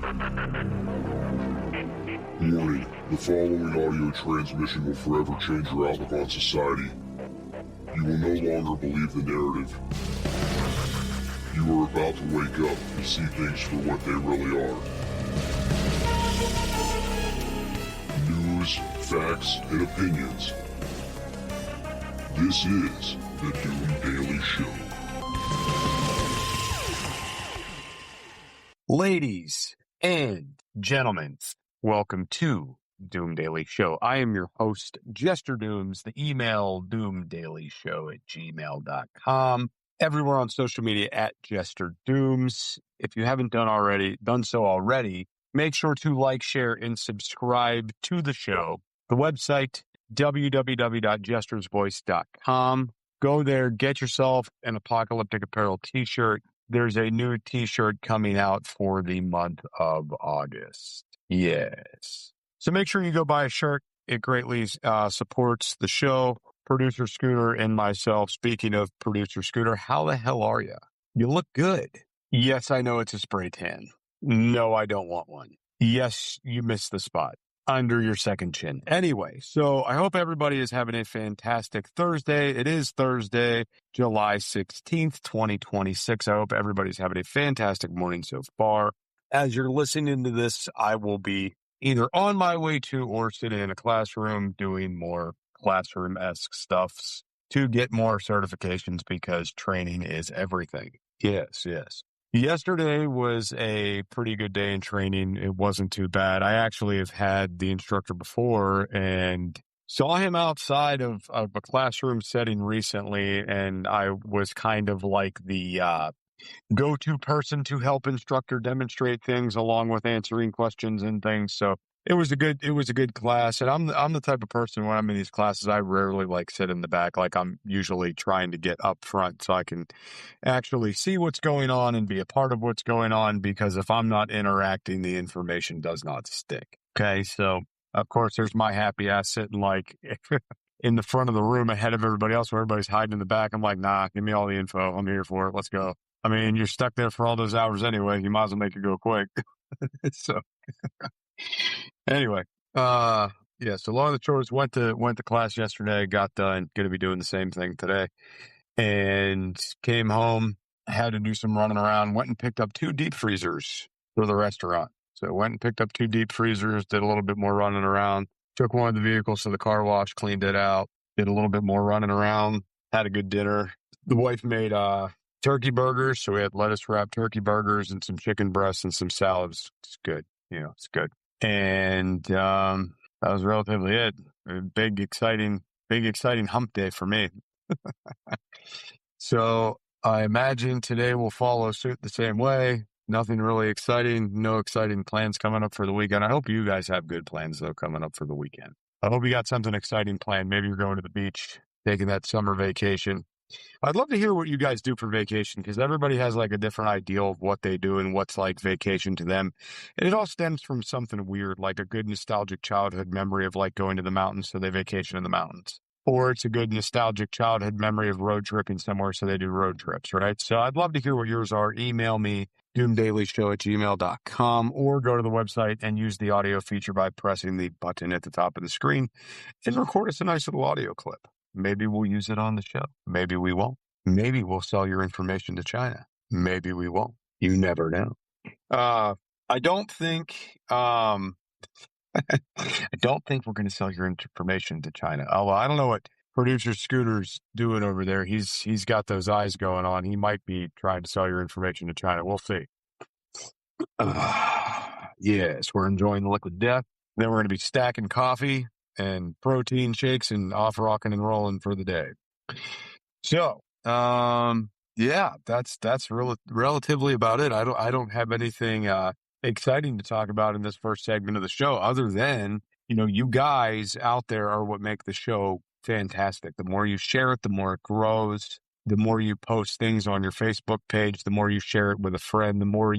Warning, the following audio transmission will forever change your outlook on society. You will no longer believe the narrative. You are about to wake up and see things for what they really are. News, facts, and opinions. This is the Doom Daily Show. Ladies and gentlemen, welcome to Doom Daily Show. I am your host, Jester Dooms, the email doomdailyshow@gmail.com. Everywhere on social media at Jester Dooms. If you haven't done so already, make sure to like, share, and subscribe to the show. The website, www.jestersvoice.com. Go there, get yourself an Apocalyptic Apparel t-shirt. There's a new t-shirt coming out for the month of August. Yes. So make sure you go buy a shirt. It greatly supports the show. Producer Scooter and myself. Speaking of Producer Scooter, how the hell are you? You look good. Yes, I know it's a spray tan. No, I don't want one. Yes, you missed the spot. Under your second chin. Anyway, so I hope everybody is having a fantastic Thursday. It is Thursday, July 16th, 2026. I hope everybody's having a fantastic morning so far. As you're listening to this, I will be either on my way to or sitting in a classroom doing more classroom-esque stuffs to get more certifications because training is everything. Yes. Yesterday was a pretty good day in training. It wasn't too bad. I actually have had the instructor before and saw him outside of a classroom setting recently, and I was kind of like the go-to person to help instructor demonstrate things along with answering questions and things. So it was a good class, and I'm the type of person when I'm in these classes, I rarely like sit in the back. Like I'm usually trying to get up front so I can actually see what's going on and be a part of what's going on, because if I'm not interacting, the information does not stick. Okay, so of course there's my happy ass sitting like in the front of the room ahead of everybody else where everybody's hiding in the back. I'm like, nah, give me all the info. I'm here for it. Let's go. I mean, you're stuck there for all those hours anyway. You might as well make it go quick. So anyway, so long and the short, went to class yesterday, got done, going to be doing the same thing today, and came home, had to do some running around, went and picked up 2 deep freezers for the restaurant. So went and picked up 2 deep freezers, did a little bit more running around, took one of the vehicles to the car wash, cleaned it out, did a little bit more running around, had a good dinner. The wife made, turkey burgers. So we had lettuce wrapped turkey burgers and some chicken breasts and some salads. It's good. It's good. And, that was relatively it. A big, exciting hump day for me. So I imagine today will follow suit the same way. Nothing really exciting. No exciting plans coming up for the weekend. I hope you guys have good plans though coming up for the weekend. I hope you got something exciting planned. Maybe you're going to the beach, taking that summer vacation. I'd love to hear what you guys do for vacation, because everybody has like a different ideal of what they do and what's like vacation to them. And it all stems from something weird, like a good nostalgic childhood memory of like going to the mountains, so they vacation in the mountains. Or it's a good nostalgic childhood memory of road tripping somewhere, so they do road trips, right? So I'd love to hear what yours are. Email me, doomdailyshow@gmail.com, or go to the website and use the audio feature by pressing the button at the top of the screen and record us a nice little audio clip. Maybe we'll use it on the show. Maybe we won't. Maybe we'll sell your information to China. Maybe we won't. You never know. I don't think I don't think we're going to sell your information to China. Although I don't know what producer Scooter's doing over there. He's got those eyes going on. He might be trying to sell your information to China. We'll see. Yes, we're enjoying the liquid death. Then we're going to be stacking coffee and protein shakes and off rocking and rolling for the day. So, that's relatively about it. I don't have anything exciting to talk about in this first segment of the show, other than, you guys out there are what make the show fantastic. The more you share it, the more it grows. The more you post things on your Facebook page, the more you share it with a friend, the more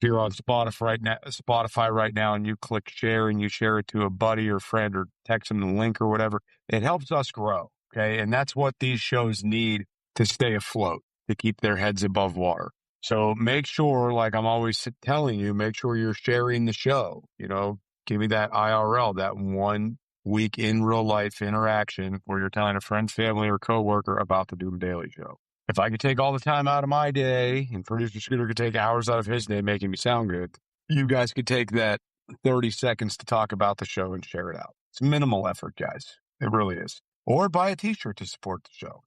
if you're on Spotify right now and you click share and you share it to a buddy or friend or text them the link or whatever, it helps us grow. Okay. And that's what these shows need to stay afloat, to keep their heads above water. So make sure, like I'm always telling you, make sure you're sharing the show. Give me that IRL, that 1 week in real life interaction where you're telling a friend, family, or coworker about the Doom Daily Show. If I could take all the time out of my day and producer Scooter could take hours out of his day making me sound good, you guys could take that 30 seconds to talk about the show and share it out. It's minimal effort, guys. It really is. Or buy a t-shirt to support the show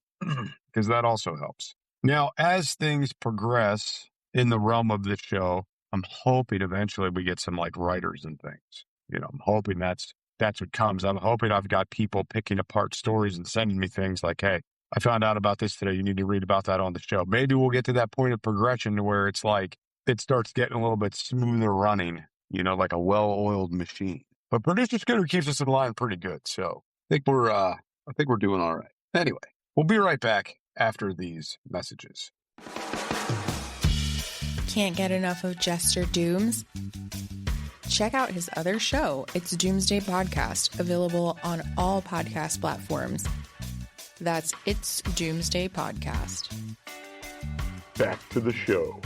because that also helps. Now, as things progress in the realm of this show, I'm hoping eventually we get some like writers and things. I'm hoping that's what comes. I'm hoping I've got people picking apart stories and sending me things like, hey, I found out about this today. You need to read about that on the show. Maybe we'll get to that point of progression to where it's like it starts getting a little bit smoother running, like a well-oiled machine. But producer Scooter keeps us in line pretty good. So I think we're doing all right. Anyway, we'll be right back after these messages. Can't get enough of Jester Dooms? Check out his other show, It's Doomsday Podcast, available on all podcast platforms. That's It's Doomsday Podcast. Back to the show.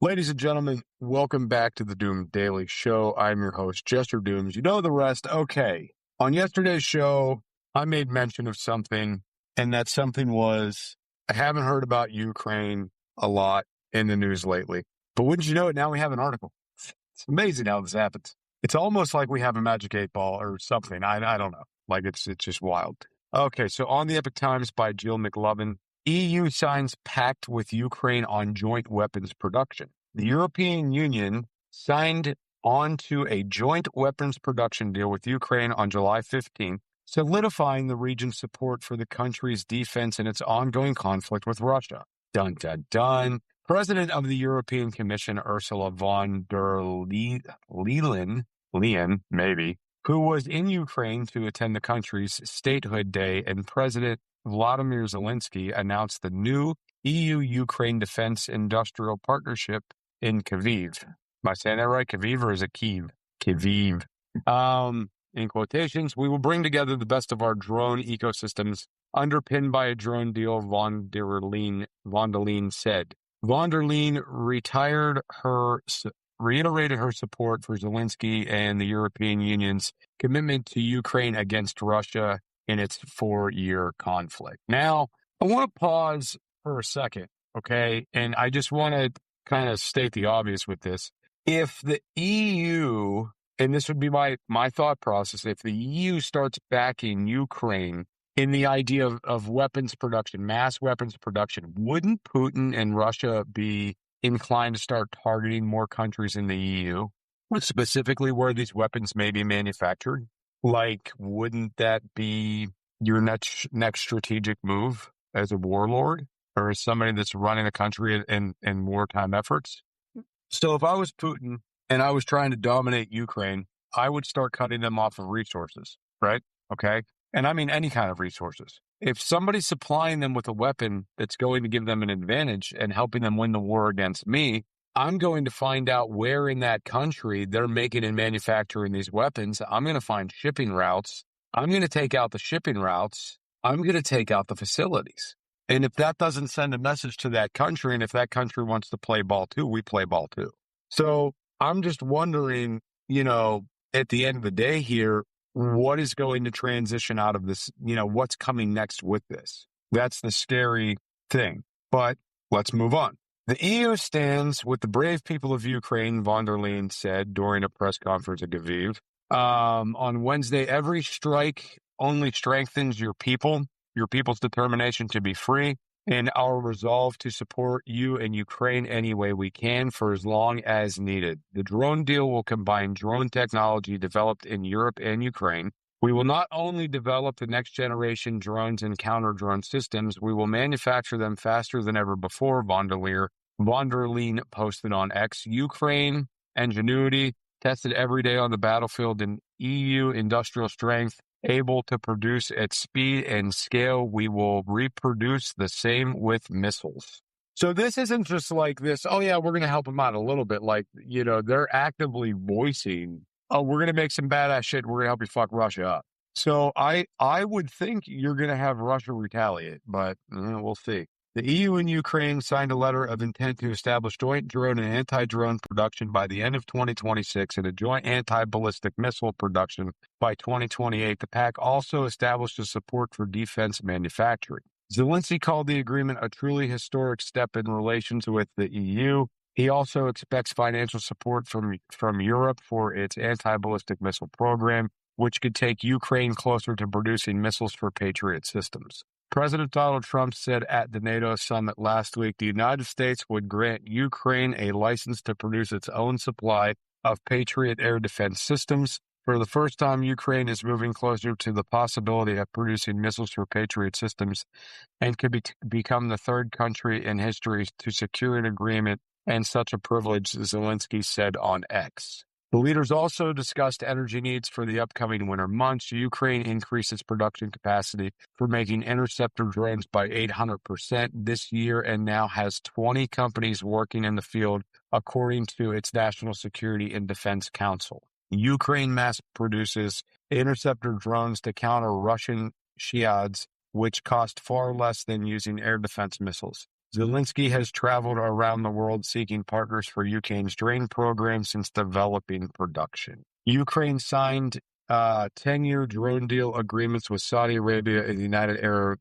Ladies and gentlemen, welcome back to the Doom Daily Show. I'm your host, Jester Dooms. You know the rest. Okay. On yesterday's show, I made mention of something, and that something was, I haven't heard about Ukraine a lot in the news lately. But wouldn't you know it, now we have an article. It's amazing how this happens. It's almost like we have a magic 8-ball or something. I don't know. Like it's just wild. Okay, so on the Epic Times by Jill McLovin, EU signs pact with Ukraine on joint weapons production. The European Union signed on to a joint weapons production deal with Ukraine on July 15th, solidifying the region's support for the country's defense in its ongoing conflict with Russia. Dun, dun, dun. President of the European Commission, Ursula von der Leyen, maybe, who was in Ukraine to attend the country's statehood day, and President Vladimir Zelensky announced the new EU-Ukraine Defense Industrial Partnership in Kyiv. Am I saying that right? Kyiv, or is it Kyiv? Kyiv. In quotations, we will bring together the best of our drone ecosystems, underpinned by a drone deal, von der Leyen said. Von der Leyen reiterated her support for Zelensky and the European Union's commitment to Ukraine against Russia in its 4-year conflict. Now, I want to pause for a second, okay? And I just want to kind of state the obvious with this. If the EU, and this would be my thought process, if the EU starts backing Ukraine in the idea of weapons production, mass weapons production, wouldn't Putin and Russia be inclined to start targeting more countries in the EU, specifically where these weapons may be manufactured? Like, wouldn't that be your next strategic move as a warlord or as somebody that's running a country in wartime efforts? So if I was Putin and I was trying to dominate Ukraine, I would start cutting them off of resources, right? Okay. And I mean any kind of resources. If somebody's supplying them with a weapon that's going to give them an advantage and helping them win the war against me, I'm going to find out where in that country they're making and manufacturing these weapons. I'm going to find shipping routes. I'm going to take out the shipping routes. I'm going to take out the facilities. And if that doesn't send a message to that country, and if that country wants to play ball too, we play ball too. So I'm just wondering, at the end of the day here, what is going to transition out of this? What's coming next with this? That's the scary thing. But let's move on. The EU stands with the brave people of Ukraine, von der Leyen said during a press conference at Lviv. On Wednesday, every strike only strengthens your people's determination to be free, and our resolve to support you and Ukraine any way we can for as long as needed. The drone deal will combine drone technology developed in Europe and Ukraine. We will not only develop the next generation drones and counter-drone systems, we will manufacture them faster than ever before, von der Leyen posted on X. Ukraine ingenuity tested every day on the battlefield in EU industrial strength, able to produce at speed and scale. We will reproduce the same with missiles. So this isn't just like this, oh yeah, we're going to help them out a little bit. Like, they're actively voicing, oh, we're going to make some badass shit. We're going to help you fuck Russia up. So I would think you're going to have Russia retaliate, but we'll see. The EU and Ukraine signed a letter of intent to establish joint drone and anti-drone production by the end of 2026 and a joint anti-ballistic missile production by 2028. The pact also established a support for defense manufacturing. Zelensky called the agreement a truly historic step in relations with the EU. He also expects financial support from Europe for its anti-ballistic missile program, which could take Ukraine closer to producing missiles for Patriot systems. President Donald Trump said at the NATO summit last week the United States would grant Ukraine a license to produce its own supply of Patriot air defense systems. For the first time, Ukraine is moving closer to the possibility of producing missiles for Patriot systems and could become the third country in history to secure an agreement and such a privilege, Zelensky said on X. The leaders also discussed energy needs for the upcoming winter months. Ukraine increased its production capacity for making interceptor drones by 800% this year and now has 20 companies working in the field, according to its National Security and Defense Council. Ukraine mass produces interceptor drones to counter Russian Shaheeds, which cost far less than using air defense missiles. Zelensky has traveled around the world seeking partners for Ukraine's drone program since developing production. Ukraine signed 10-year drone deal agreements with Saudi Arabia and the United Arab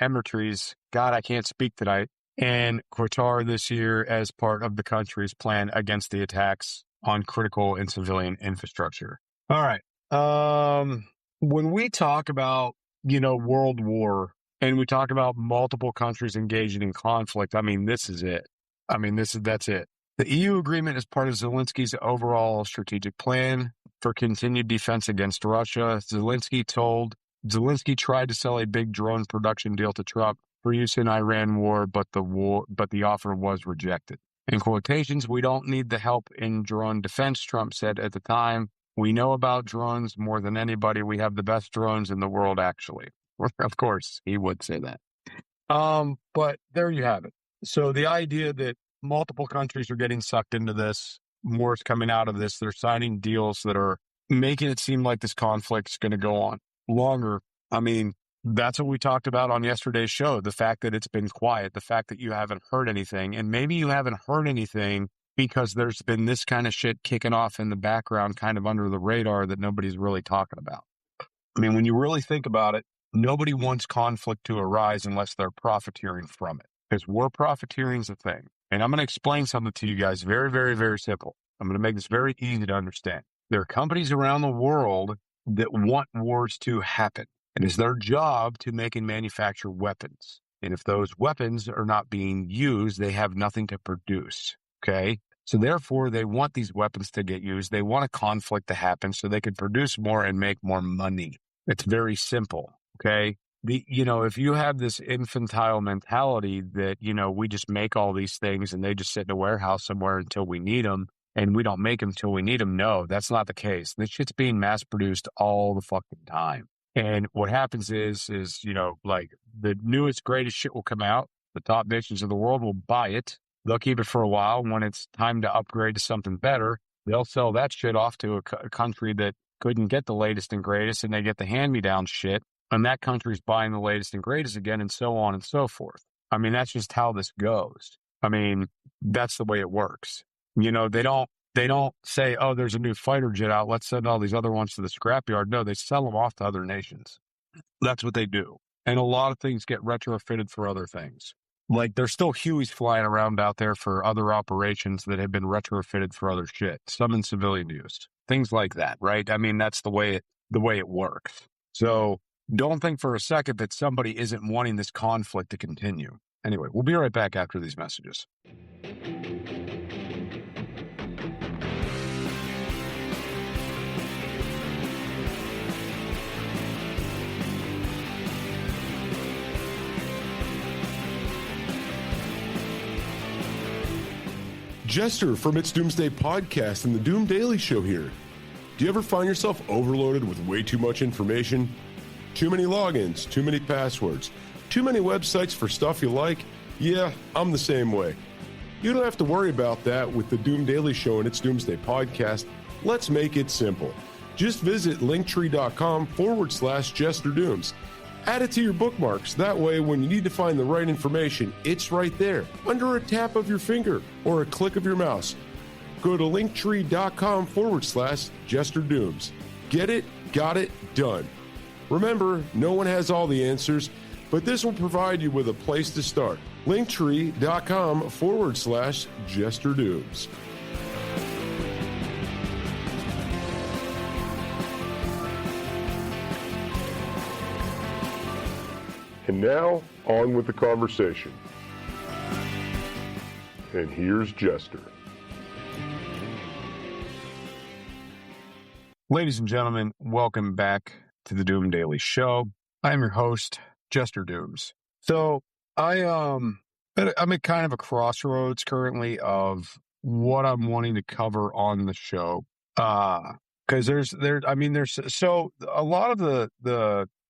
Emirates. God, I can't speak tonight. And Qatar this year as part of the country's plan against the attacks on critical and civilian infrastructure. All right. When we talk about, world war and we talk about multiple countries engaging in conflict, I mean, this is it. That's it. The EU agreement is part of Zelensky's overall strategic plan for continued defense against Russia. Zelensky tried to sell a big drone production deal to Trump for use in Iran war, but the offer was rejected. In quotations, "We don't need the help in drone defense," Trump said at the time. "We know about drones more than anybody. We have the best drones in the world, actually." Of course, he would say that. But there you have it. So the idea that multiple countries are getting sucked into this, more's coming out of this, they're signing deals that are making it seem like this conflict's going to go on longer. I mean, that's what we talked about on yesterday's show, the fact that it's been quiet, the fact that you haven't heard anything, and maybe you haven't heard anything because there's been this kind of shit kicking off in the background, kind of under the radar that nobody's really talking about. I mean, when you really think about it, nobody wants conflict to arise unless they're profiteering from it, because war profiteering is a thing. And I'm going to explain something to you guys very, very, very simple. I'm going to make this very easy to understand. There are companies around the world that want wars to happen. It is their job to make and manufacture weapons. And if those weapons are not being used, they have nothing to produce. Okay? So therefore, they want these weapons to get used. They want a conflict to happen so they can produce more and make more money. It's very simple. Okay? If you have this infantile mentality that, we just make all these things and they just sit in a warehouse somewhere until we need them and we don't make them until we need them. No, that's not the case. This shit's being mass produced all the fucking time. And what happens is, like the newest, greatest shit will come out. The top nations of the world will buy it. They'll keep it for a while. When it's time to upgrade to something better, they'll sell that shit off to a country that couldn't get the latest and greatest, and they get the hand-me-down shit. And that country's buying the latest and greatest again, and so on and so forth. I mean, that's just how this goes. I mean, that's the way it works. They don't say, "Oh, there's a new fighter jet out. Let's send all these other ones to the scrapyard." No, they sell them off to other nations. That's what they do. And a lot of things get retrofitted for other things. Like there's still Hueys flying around out there for other operations that have been retrofitted for other shit, some in civilian use, things like that, right? I mean, that's the way it works. So don't think for a second that somebody isn't wanting this conflict to continue. Anyway, we'll be right back after these messages. Jester from It's Doomsday Podcast and the Doom Daily Show here. Do you ever find yourself overloaded with way too much information? Too many logins, too many passwords, too many websites for stuff you like? Yeah, I'm the same way. You don't have to worry about that with the Doom Daily Show and It's Doomsday Podcast. Let's make it simple. Just visit linktree.com/JesterDooms. Add it to your bookmarks. That way, when you need to find the right information, it's right there, under a tap of your finger or a click of your mouse. Go to linktree.com/JesterDooms. Get it, got it, done. Remember, no one has all the answers, but this will provide you with a place to start. linktree.com/JesterDooms. And now, on with the conversation. And here's Jester. Ladies and gentlemen, welcome back to the Doom Daily Show. I am your host, Jester Dooms. So I'm at kind of a crossroads currently of what I'm wanting to cover on the show. Because there's a lot of the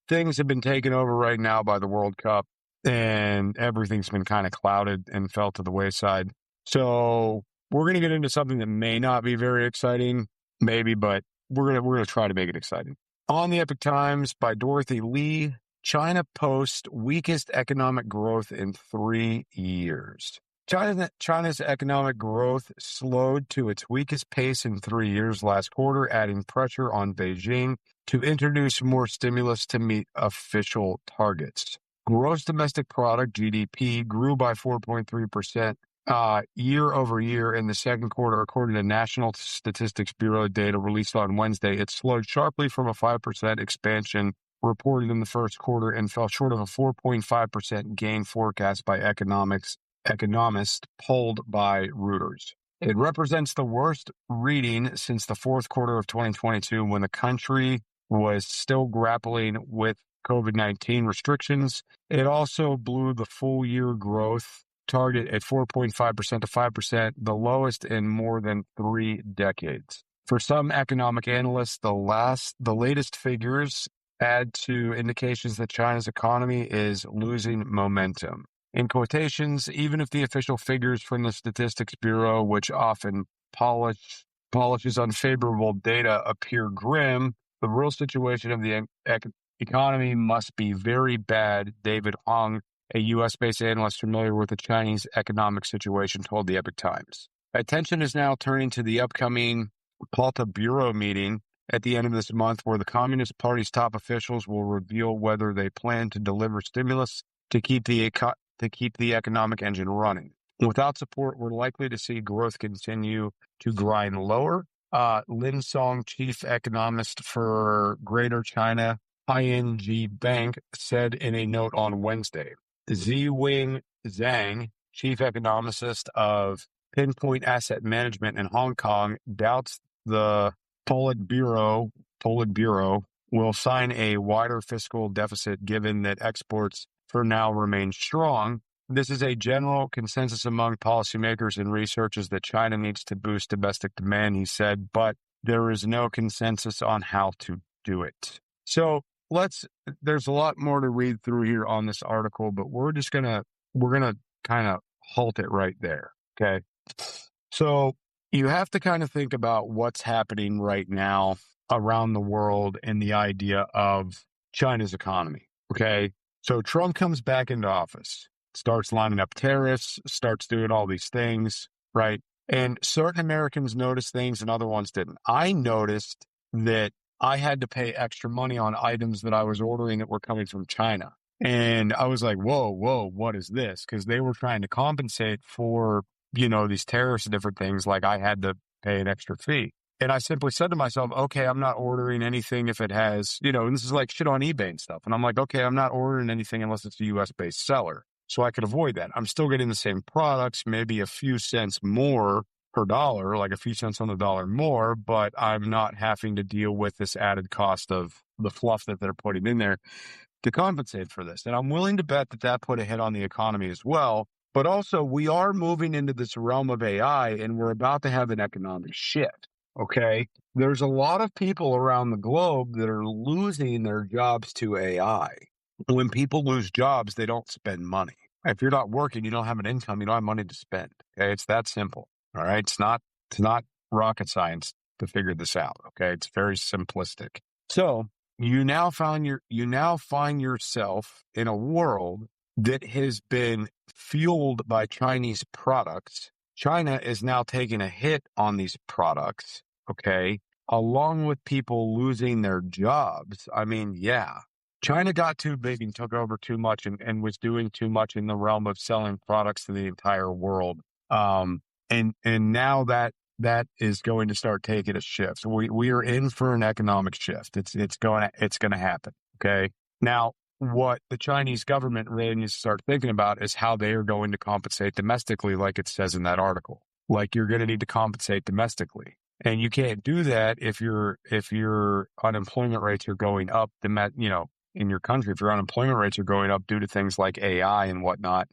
things have been taken over right now by the World Cup, and everything's been kind of clouded and fell to the wayside. So we're going to get into something that may not be very exciting, maybe, but we're going to try to make it exciting. On the Epic Times by Dorothy Lee, China posts weakest economic growth in 3 years. China's economic growth slowed to its weakest pace in 3 years last quarter, adding pressure on Beijing to introduce more stimulus to meet official targets. Gross domestic product, GDP, grew by 4.3% year over year in the second quarter, according to National Statistics Bureau data released on Wednesday. It slowed sharply from a 5% expansion reported in the first quarter and fell short of a 4.5% gain forecast by economists polled by Reuters. It represents the worst reading since the fourth quarter of 2022, when the country was still grappling with COVID-19 restrictions. It also blew the full year growth target at 4.5% to 5%, the lowest in more than 3 decades. For some economic analysts, the latest figures add to indications that China's economy is losing momentum. In quotations, even if the official figures from the Statistics Bureau, which often polishes unfavorable data, appear grim, the real situation of the economy must be very bad, David Hong, a U.S.-based analyst familiar with the Chinese economic situation, told the Epic Times. Attention is now turning to the upcoming Politburo meeting at the end of this month, where the Communist Party's top officials will reveal whether they plan to deliver stimulus to keep the economic engine running. Without support, we're likely to see growth continue to grind lower. Lin Song, chief economist for Greater China ING Bank, said in a note on Wednesday. Ziwing Zhang, chief economist of Pinpoint Asset Management in Hong Kong, doubts the Politburo will sign a wider fiscal deficit, given that exports for now remain strong. This is a general consensus among policymakers and researchers that China needs to boost domestic demand, he said, but there is no consensus on how to do it. So there's a lot more to read through here on this article, but we're gonna kind of halt it right there. Okay. So you have to kind of think about what's happening right now around the world and the idea of China's economy. Okay. So Trump comes back into office, starts lining up tariffs, starts doing all these things, right? And certain Americans noticed things and other ones didn't. I noticed that I had to pay extra money on items that I was ordering that were coming from China. And I was like, whoa, what is this? Because they were trying to compensate for, these tariffs and different things. Like I had to pay an extra fee. And I simply said to myself, okay, I'm not ordering anything if it has, and this is like shit on eBay and stuff. And I'm like, okay, I'm not ordering anything unless it's a US-based seller. So I could avoid that. I'm still getting the same products, maybe a few cents more per dollar, like a few cents on the dollar more, but I'm not having to deal with this added cost of the fluff that they're putting in there to compensate for this. And I'm willing to bet that put a hit on the economy as well. But also, we are moving into this realm of AI, and we're about to have an economic shift. Okay, there's a lot of people around the globe that are losing their jobs to AI. When people lose jobs, they don't spend money. If you're not working, you don't have an income, you don't have money to spend. Okay, it's that simple. All right, it's not rocket science. to figure this out. Okay. It's very simplistic. So you now find yourself in a world that has been fueled by Chinese products. China is now taking a hit on these products. Okay. Along with people losing their jobs. I mean, yeah. China got too big and took over too much and was doing too much in the realm of selling products to the entire world. And now that is going to start taking a shift. We are in for an economic shift. It's going to happen. Okay. Now, what the Chinese government really needs to start thinking about is how they are going to compensate domestically, like it says in that article. Like, you're going to need to compensate domestically. And you can't do that if your unemployment rates are going up, in your country. If your unemployment rates are going up due to things like AI and whatnot,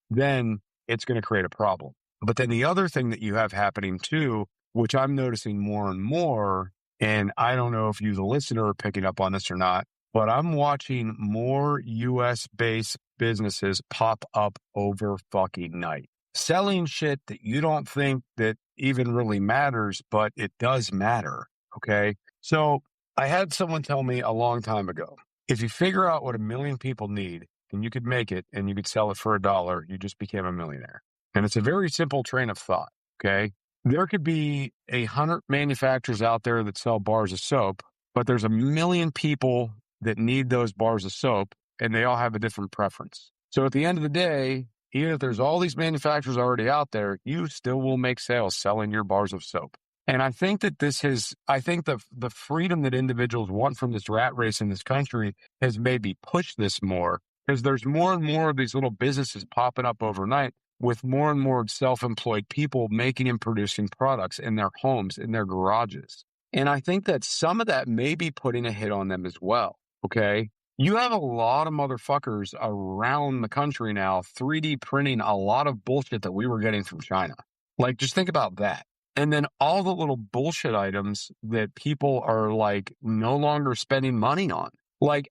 then it's going to create a problem. But then the other thing that you have happening too, which I'm noticing more and more, and I don't know if you, the listener, are picking up on this or not, but I'm watching more US-based businesses pop up over fucking night, selling shit that you don't think that even really matters, but it does matter. Okay. So I had someone tell me a long time ago, if you figure out what 1 million people need and you could make it and you could sell it for $1, you just became a millionaire. And it's a very simple train of thought. Okay. There could be 100 manufacturers out there that sell bars of soap, but there's 1 million people that need those bars of soap, and they all have a different preference. So at the end of the day, even if there's all these manufacturers already out there, you still will make sales selling your bars of soap. And I think that the freedom that individuals want from this rat race in this country has maybe pushed this more, because there's more and more of these little businesses popping up overnight with more and more self-employed people making and producing products in their homes, in their garages. And I think that some of that may be putting a hit on them as well. Okay. You have a lot of motherfuckers around the country now 3D printing a lot of bullshit that we were getting from China. Like, just think about that. And then all the little bullshit items that people are like no longer spending money on. Like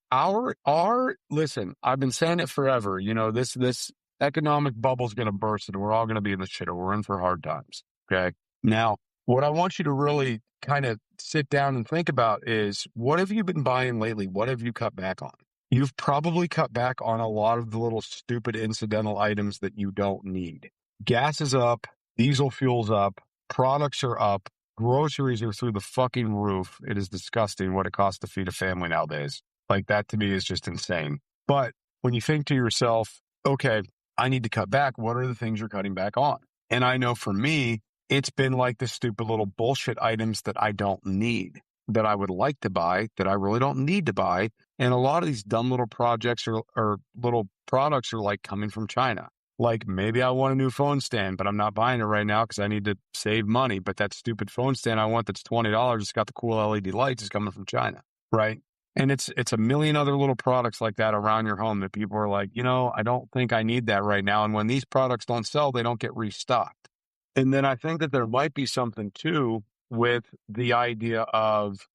listen, I've been saying it forever. This economic bubble's going to burst and we're all going to be in the shit. We're in for hard times. Okay. Now, what I want you to really kind of sit down and think about is, what have you been buying lately? What have you cut back on? You've probably cut back on a lot of the little stupid incidental items that you don't need. Gas is up, diesel fuel's up, products are up, groceries are through the fucking roof. It is disgusting what it costs to feed a family nowadays. Like, that to me is just insane. But when you think to yourself, okay, I need to cut back, what are the things you're cutting back on? And I know for me, it's been like the stupid little bullshit items that I don't need, that I would like to buy, that I really don't need to buy. And a lot of these dumb little projects or little products are like coming from China. Like, maybe I want a new phone stand, but I'm not buying it right now because I need to save money. But that stupid phone stand I want that's $20, it's got the cool LED lights, is coming from China, right? And it's a million other little products like that around your home that people are like, I don't think I need that right now. And when these products don't sell, they don't get restocked. And then I think that there might be something too with the idea of,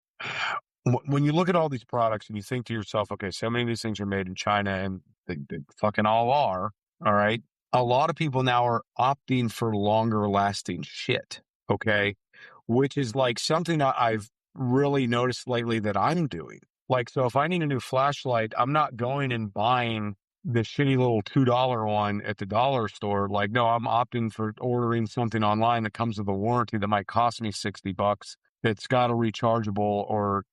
when you look at all these products and you think to yourself, okay, so many of these things are made in China, and they fucking all are. All right. A lot of people now are opting for longer lasting shit. Okay. Which is like something that I've really noticed lately that I'm doing. Like, so if I need a new flashlight, I'm not going and buying the shitty little $2 one at the dollar store. Like, no, I'm opting for ordering something online that comes with a warranty that might cost me $60. That's got a rechargeable or,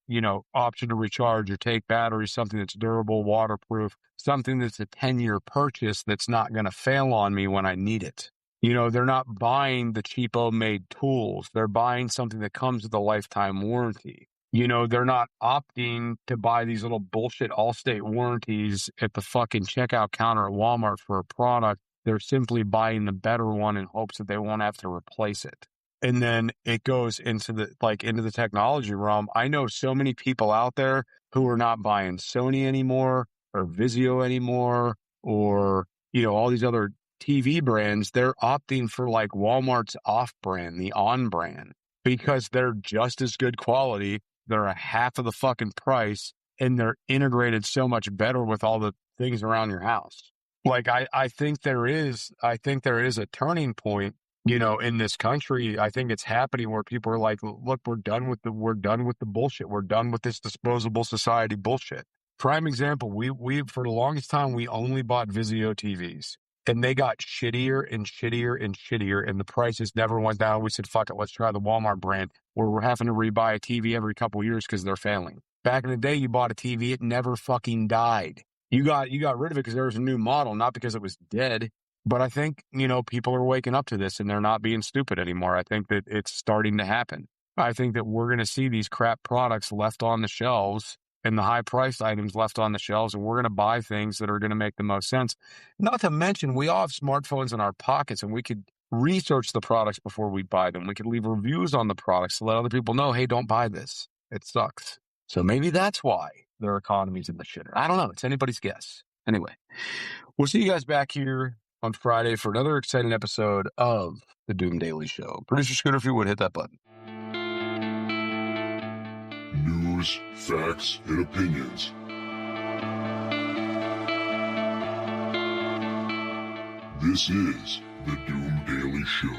option to recharge or take batteries, something that's durable, waterproof, something that's a 10-year purchase that's not going to fail on me when I need it. They're not buying the cheapo made tools. They're buying something that comes with a lifetime warranty. They're not opting to buy these little bullshit Allstate warranties at the fucking checkout counter at Walmart for a product. They're simply buying the better one in hopes that they won't have to replace it. And then it goes into the technology realm. I know so many people out there who are not buying Sony anymore or Vizio anymore or, all these other TV brands. They're opting for like Walmart's off brand, the on brand, because they're just as good quality. They're a half of the fucking price, and they're integrated so much better with all the things around your house. Like, I think there is a turning point in this country, I think it's happening where people are like, look, we're done with the bullshit. We're done with this disposable society bullshit. Prime example, we for the longest time, we only bought Vizio TVs, and they got shittier and shittier and shittier, and the prices never went down. We said, fuck it, let's try the Walmart brand, where we're having to rebuy a TV every couple of years because they're failing. Back in the day, you bought a TV, it never fucking died. You got rid of it because there was a new model, not because it was dead. But I think, people are waking up to this and they're not being stupid anymore. I think that it's starting to happen. I think that we're going to see these crap products left on the shelves and the high-priced items left on the shelves, and we're going to buy things that are going to make the most sense. Not to mention, we all have smartphones in our pockets, and we could research the products before we buy them. We could leave reviews on the products to let other people know, hey, don't buy this. It sucks. So maybe that's why their economy's in the shitter. I don't know. It's anybody's guess. Anyway, we'll see you guys back here on Friday for another exciting episode of the Doom Daily Show. Producer Scooter, if you would, hit that button. News, facts, and opinions. This is the Doom Daily Show.